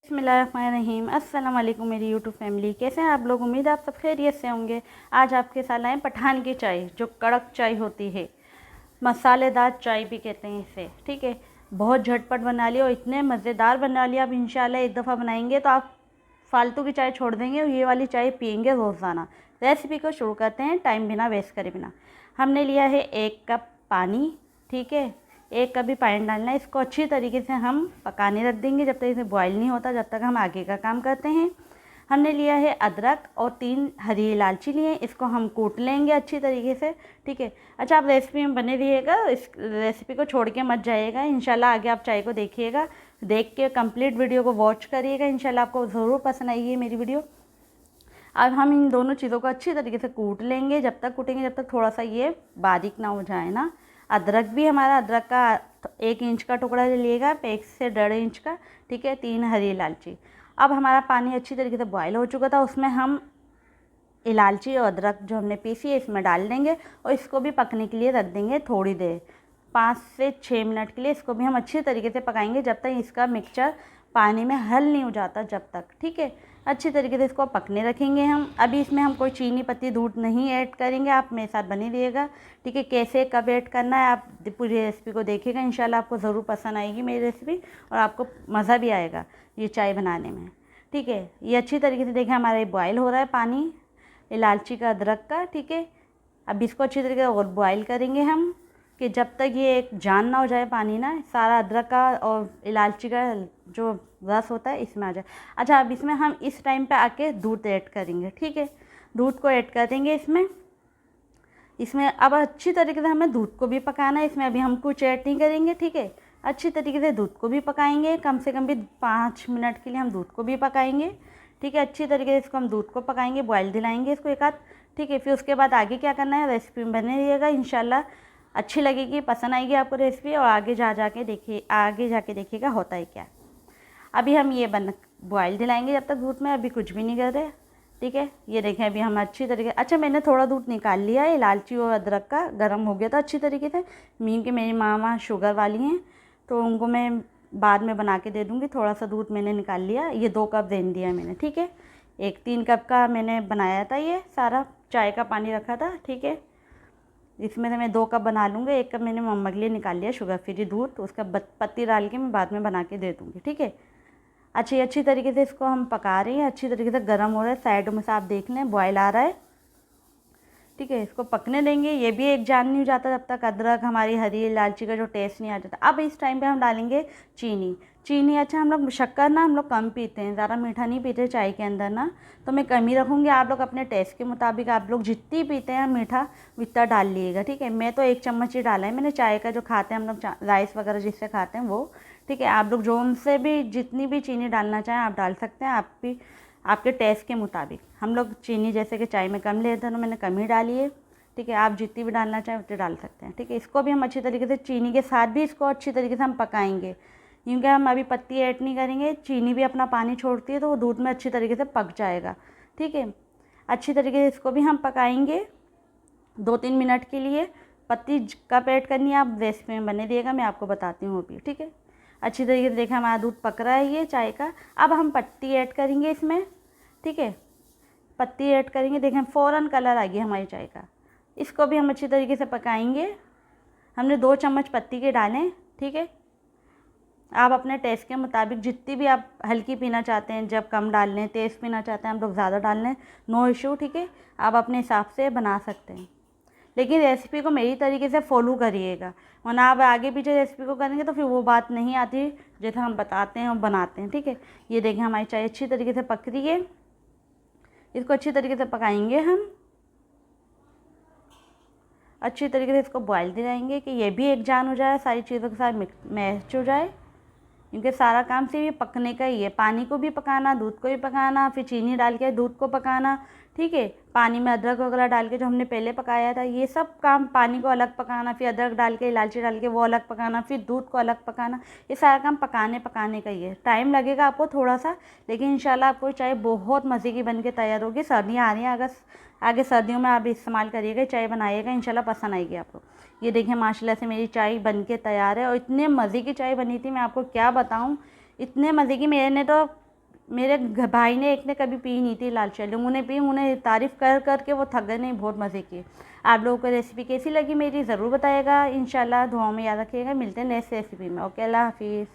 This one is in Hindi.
बिस्मिल्लाहिर्रहमानिर्रहीम। अस्सलाम वालेकुम मेरी यूट्यूब फैमिली, कैसे हैं आप लोग। उम्मीद है आप सब खैरियत से होंगे। आज आपके साथ लाए पठान की चाय, जो कड़क चाय होती है, मसालेदार चाय भी कहते हैं इसे। ठीक है, बहुत झटपट बना लिया और इतने मज़ेदार बना लिया। आप इंशाल्लाह एक दफ़ा बनाएंगे तो आप फालतू की चाय छोड़ देंगे और ये वाली चाय पियेंगे रोज़ाना। रेसिपी को शुरू करते हैं टाइम बिना वेस्ट करे बिना। हमने लिया है 1 कप पानी। ठीक है, 1 कप भी पानी डालना है। इसको अच्छी तरीके से हम पकाने रख देंगे जब तक इसे बॉयल नहीं होता, जब तक हम आगे का काम करते हैं। हमने लिया है अदरक और 3 हरी इलायची लिए, इसको हम कूट लेंगे अच्छी तरीके से। ठीक है, अच्छा आप रेसिपी में बने रहिएगा, इस रेसिपी को छोड़ के मत जाइएगा। इंशाल्लाह आगे आप चाय को देखिएगा, देख के कंप्लीट वीडियो को वॉच करिएगा। इंशाल्लाह आपको ज़रूर पसंद आएगी मेरी वीडियो। अब हम इन दोनों चीज़ों को अच्छी तरीके से कूट लेंगे। जब तक कूटेंगे जब तक थोड़ा सा ये बारीक ना हो जाए ना। अदरक भी हमारा, अदरक का 1 इंच का टुकड़ा लिएगा, 1 से 1.5 इंच का। ठीक है, 3 हरी इलायची। अब हमारा पानी अच्छी तरीके से बॉयल हो चुका था, उसमें हम इलायची और अदरक जो हमने पीसी है इसमें डाल देंगे और इसको भी पकने के लिए रख देंगे थोड़ी देर, 5 से 6 मिनट के लिए। इसको भी हम अच्छी तरीके से पकाएंगे जब तक इसका मिक्सचर पानी में हल नहीं हो जाता, जब तक। ठीक है, अच्छी तरीके से इसको पकने रखेंगे हम। अभी इसमें हम कोई चीनी पत्ती दूध नहीं ऐड करेंगे, आप मेरे साथ बने रहिएगा। ठीक है, कैसे कब ऐड करना है आप पूरी रेसिपी को देखिएगा। इंशाल्लाह आपको ज़रूर पसंद आएगी मेरी रेसिपी और आपको मज़ा भी आएगा ये चाय बनाने में। ठीक है, ये अच्छी तरीके से देखें हमारा ये बॉयल हो रहा है पानी इलायची का, अदरक का। ठीक है, अब इसको अच्छी तरीके से और बॉयल करेंगे हम कि जब तक ये एक जान ना हो जाए पानी ना, सारा अदरक का और इलायची का जो रस होता है इसमें आ जाए। अच्छा, अब इसमें हम इस टाइम पे आके दूध ऐड करेंगे। ठीक है, दूध को ऐड करेंगे इसमें अब अच्छी तरीके से हमें दूध को भी पकाना है। इसमें अभी हम कुछ ऐड नहीं करेंगे। ठीक है, अच्छी तरीके से दूध को भी पकाएंगे, कम से कम भी 5 मिनट के लिए हम दूध को भी पकाएंगे। ठीक है, अच्छी तरीके से इसको हम दूध को पकाएंगे, बॉयल दिलाएंगे इसको एक आध। ठीक है, फिर उसके बाद आगे क्या करना है रेसिपी में बने रहिएगा। इंशाल्लाह अच्छी लगेगी, पसंद आएगी आपको रेसिपी और आगे जाके देखिएगा होता है क्या। अभी हम ये बॉयल दिलाएंगे जब तक दूध में, अभी कुछ भी नहीं कर रहे। ठीक है, ये देखें अभी हम अच्छी तरीके, अच्छा मैंने थोड़ा दूध निकाल लिया है, इलायची और अदरक का गर्म हो गया था अच्छी तरीके से। मीन के मेरी मामा शुगर वाली हैं तो उनको मैं बाद में बना के दे दूँगी। थोड़ा सा दूध मैंने निकाल लिया, ये 2 कप दे दिया मैंने। ठीक है, 3 कप का मैंने बनाया था, ये सारा चाय का पानी रखा था। ठीक है, इसमें से मैं 2 कप बना लूँगी। 1 कप मैंने मम्मा के लिए निकाल लिया शुगर फ्री दूध, तो उसका पत्ती डाल के मैं बाद में बना के दे दूँगी। ठीक है, अच्छी तरीके से इसको हम पका रहे हैं, अच्छी तरीके से गर्म हो रहा है। साइडों में से आप देख लें बॉयल आ रहा है। ठीक है, इसको पकने देंगे, ये भी एक जान नहीं हो जाता जब तक अदरक हमारी हरी इलायची का जो टेस्ट नहीं आ जाता। अब इस टाइम पे हम डालेंगे चीनी। अच्छा, हम लोग शक्कर ना हम लोग कम पीते हैं, ज़्यादा मीठा नहीं पीते चाय के अंदर ना, तो मैं कम ही रखूँगी। आप लोग अपने टेस्ट के मुताबिक आप लोग जितनी पीते हैं मीठा उतना डाल लीजिएगा। ठीक है, मैं तो 1 चम्मच ही डाला है मैंने, चाय का जो खाते हैं हम लोग राइस वगैरह जिससे खाते हैं वो। ठीक है, आप लोग जो उनसे भी जितनी भी चीनी डालना चाहें आप डाल सकते हैं, आप भी आपके टेस्ट के मुताबिक। हम लोग चीनी जैसे कि चाय में कम लेते हैं तो मैंने कम ही डाली है। ठीक है, आप जितनी भी डालना चाहें उतनी डाल सकते हैं। ठीक है, इसको भी हम अच्छी तरीके से चीनी के साथ भी इसको अच्छी तरीके से हम पकाएंगे, क्योंकि हम अभी पत्ती ऐड नहीं करेंगे। चीनी भी अपना पानी छोड़ती है तो वो दूध में अच्छी तरीके से पक जाएगा। ठीक है, अच्छी तरीके से इसको भी हम पकाएंगे 2-3 मिनट के लिए। पत्ती कब ऐड करनी है आप रेसिपी में बने रहिएगा, मैं आपको बताती हूँ अभी। ठीक है, अच्छी तरीके से देखा हमारा दूध पक रहा है ये चाय का। अब हम पत्ती ऐड करेंगे इसमें। ठीक है, पत्ती ऐड करेंगे, देखें फ़ौरन कलर आ गया हमारी चाय का। इसको भी हम अच्छी तरीके से पकाएंगे। हमने 2 चम्मच पत्ती के डालें। ठीक है, आप अपने टेस्ट के मुताबिक जितनी भी आप हल्की पीना चाहते हैं, जब कम डाल लें, तेज़ पीना चाहते हैं हम लोग ज़्यादा डाल लें, नो इशू। ठीक है, आप अपने हिसाब से बना सकते हैं, लेकिन रेसिपी को मेरी तरीके से फॉलो करिएगा, वरना आप आगे पीछे रेसिपी को करेंगे तो फिर वो बात नहीं आती जैसे हम बताते हैं और बनाते हैं। ठीक है, ये देखें हमारी चाय अच्छी तरीके से पक रही है, इसको अच्छी तरीके से पकाएंगे हम। अच्छी तरीके से इसको बॉयल दिलाएंगे कि ये भी एक जान हो जाए, सारी चीज़ों के साथ मैच हो जाए, क्योंकि सारा काम सिर्फ ये पकने का ही है। पानी को भी पकाना, दूध को भी पकाना, फिर चीनी डाल के दूध को पकाना। ठीक है, पानी में अदरक वगैरह डाल के जो हमने पहले पकाया था, ये सब काम पानी को अलग पकाना, फिर अदरक डाल के इलायची डाल के वो अलग पकाना, फिर दूध को अलग पकाना, ये सारा काम पकाने का ही है। टाइम लगेगा आपको थोड़ा सा, लेकिन इंशाल्लाह आपको चाय बहुत मज़े की बन के तैयार होगी। सर्दियाँ आ रही हैं, अगर आगे सर्दियों में आप इस्तेमाल करिएगा, चाय बनाइएगा, इंशाल्लाह पसंद आएगी आपको। ये देखिए माशाल्लाह से मेरी चाय बन के तैयार है और इतने मज़े की चाय बनी थी, मैं आपको क्या बताऊँ, इतने मज़े की। मैंने तो मेरे भाई ने एक ने कभी पी नहीं थी लाल चाय, लोगों ने पी, उन्हें तारीफ़ कर कर के वो थक गए, नहीं बहुत मज़े की। आप लोगों को रेसिपी कैसी लगी मेरी ज़रूर बताइएगा। इंशाल्लाह दुआओं में याद रखिएगा। मिलते हैं नेक्स्ट रेसिपी में। ओके, अल्लाह हाफिज़।